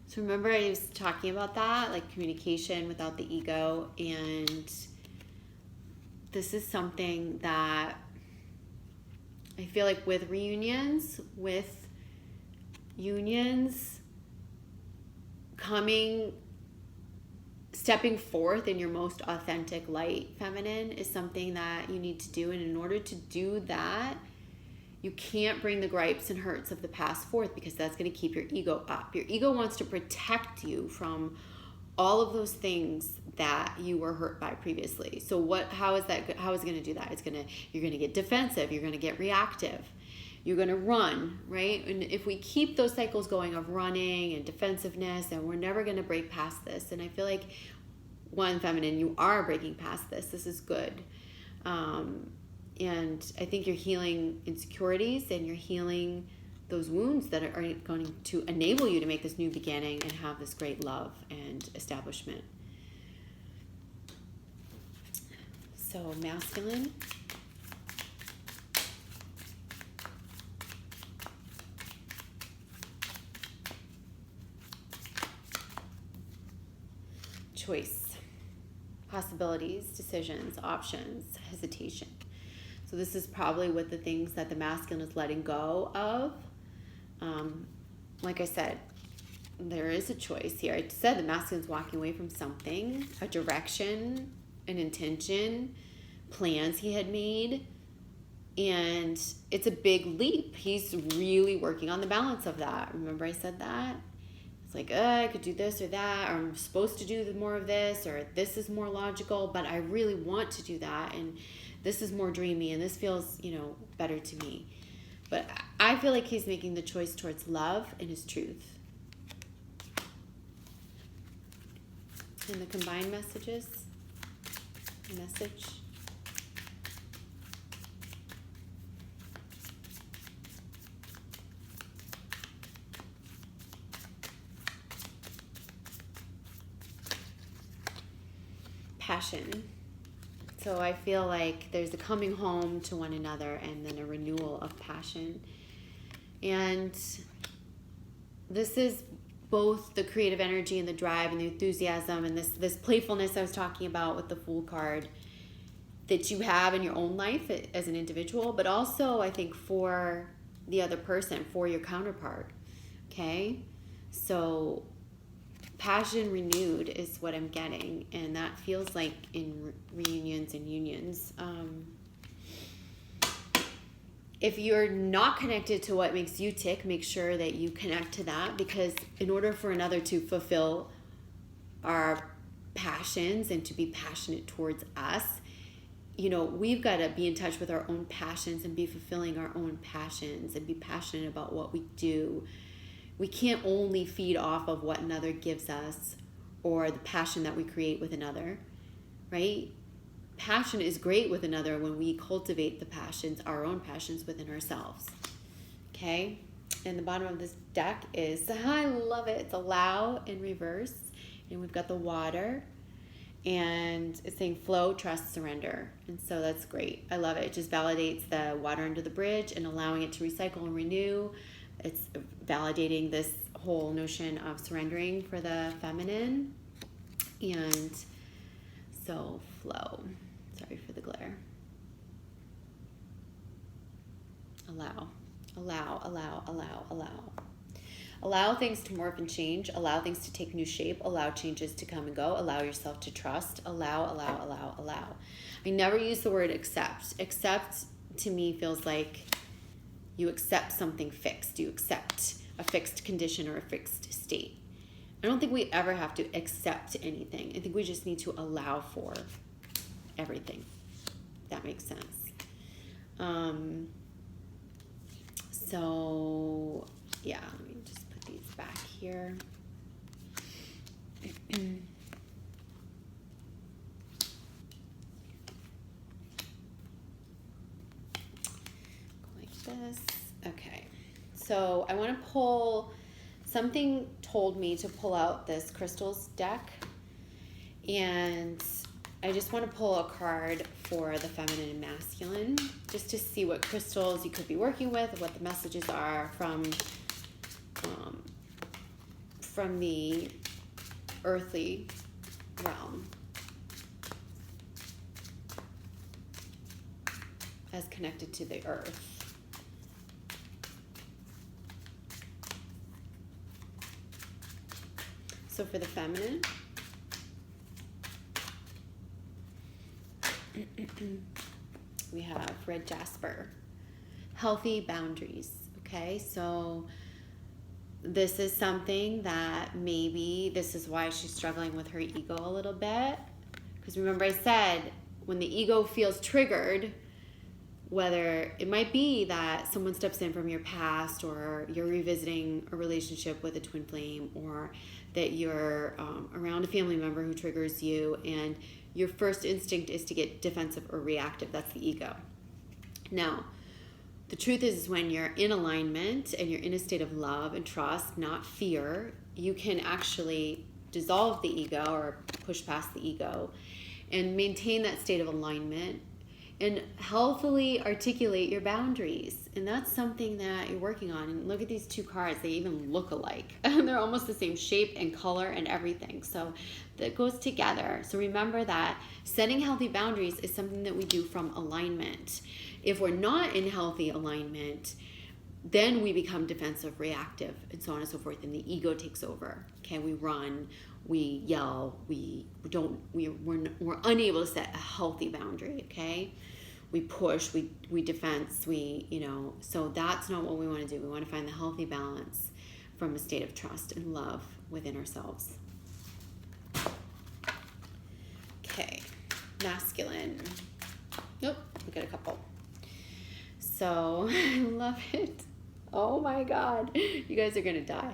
So remember, I was talking about that, like communication without the ego, and this is something that I feel like with reunions, with unions, stepping forth in your most authentic light, feminine, is something that you need to do. And in order to do that, you can't bring the gripes and hurts of the past forth, because that's going to keep your ego up. Your ego wants to protect you from all of those things that you were hurt by previously. So how is it going to do that? You're going to get defensive. You're going to get reactive. You're going to run, right? And if we keep those cycles going of running and defensiveness, then we're never going to break past this. And I feel like, one, feminine, you are breaking past this. This is good. And I think you're healing insecurities, and you're healing those wounds that are going to enable you to make this new beginning and have this great love and establishment. So masculine. Choice, possibilities, decisions, options, hesitation. So this is probably what the things that the masculine is letting go of. Like I said, there is a choice here. I said the masculine's walking away from something, a direction, an intention, plans he had made, and it's a big leap. He's really working on the balance of that. Remember I said that? It's like, I could do this or that, or I'm supposed to do more of this, or this is more logical, but I really want to do that, and this is more dreamy, and this feels, better to me. But I feel like he's making the choice towards love and his truth. And the combined message. Passion. So I feel like there's a coming home to one another, and then a renewal of passion. And this is both the creative energy and the drive and the enthusiasm and this playfulness I was talking about with the Fool card that you have in your own life as an individual, but also I think for the other person, for your counterpart. Okay? So passion renewed is what I'm getting, and that feels like in reunions and unions. If you're not connected to what makes you tick, make sure that you connect to that, because in order for another to fulfill our passions and to be passionate towards us, we've got to be in touch with our own passions and be fulfilling our own passions and be passionate about what we do. We can't only feed off of what another gives us or the passion that we create with another, right? Passion is great with another when we cultivate the passions, our own passions within ourselves. Okay? And the bottom of this deck is, I love it, it's allow in reverse. And we've got the water. And it's saying flow, trust, surrender. And so that's great. I love it. It just validates the water under the bridge and allowing it to recycle and renew. It's validating this whole notion of surrendering for the feminine. And so flow. Sorry for the glare. Allow. Allow things to morph and change. Allow things to take new shape. Allow changes to come and go. Allow yourself to trust. Allow. I never use the word accept. Accept to me feels like you accept something fixed. You accept a fixed condition or a fixed state. I don't think we ever have to accept anything. I think we just need to allow for everything. If that makes sense. So, yeah, let me just put these back here. Like this. Okay. So I want to pull, something told me to pull out this crystals deck, and I just want to pull a card for the feminine and masculine, just to see what crystals you could be working with, what the messages are from the earthly realm as connected to the earth. So for the feminine, We have red jasper. Healthy boundaries. Okay, so this is something that maybe this is why she's struggling with her ego a little bit. Because remember I said, when the ego feels triggered, whether it might be that someone steps in from your past, or you're revisiting a relationship with a twin flame, or that you're around a family member who triggers you, and your first instinct is to get defensive or reactive. That's the ego. Now, the truth is when you're in alignment and you're in a state of love and trust, not fear, you can actually dissolve the ego or push past the ego and maintain that state of alignment and healthily articulate your boundaries. And that's something that you're working on. And look at these two cards. They even look alike. They're almost the same shape and color and everything. So that goes together. So remember that setting healthy boundaries is something that we do from alignment. If we're not in healthy alignment, then we become defensive, reactive, and so on and so forth, and the ego takes over. Okay, we run, we yell, we're unable to set a healthy boundary. Okay, we push, we defense, so that's not what we want to do. We want to find the healthy balance from a state of trust and love within ourselves. Okay, masculine. Nope, we got a couple. So I love it. Oh my God, you guys are gonna die.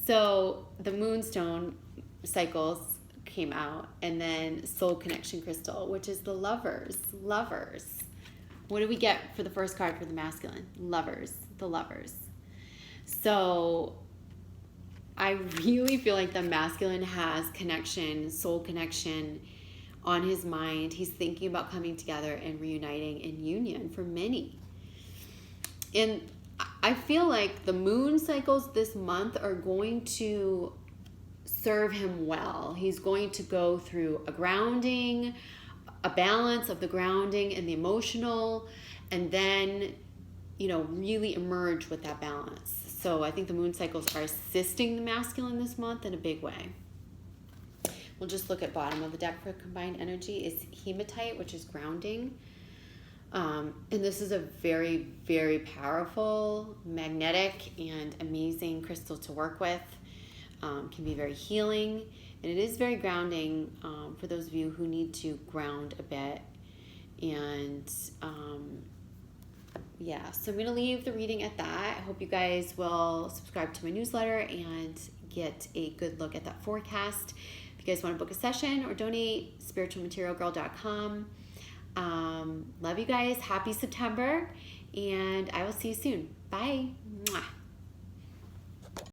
So the moonstone cycles came out, and then soul connection crystal, which is the lovers. What do we get for the first card for the masculine? Lovers, the lovers. So I really feel like the masculine has connection, soul connection on his mind. He's thinking about coming together and reuniting in union for many. And I feel like the moon cycles this month are going to serve him well. He's going to go through a grounding, a balance of the grounding and the emotional, and then, really emerge with that balance. So I think the moon cycles are assisting the masculine this month in a big way. We'll just look at bottom of the deck for combined energy is hematite, which is grounding. And this is a very, very powerful, magnetic, and amazing crystal to work with. Can be very healing, and it is very grounding for those of you who need to ground a bit. And so I'm going to leave the reading at that. I hope you guys will subscribe to my newsletter and get a good look at that forecast. If you guys want to book a session or donate, spiritualmaterialgirl.com. Love you guys. Happy September, and I will see you soon. Bye. Mwah.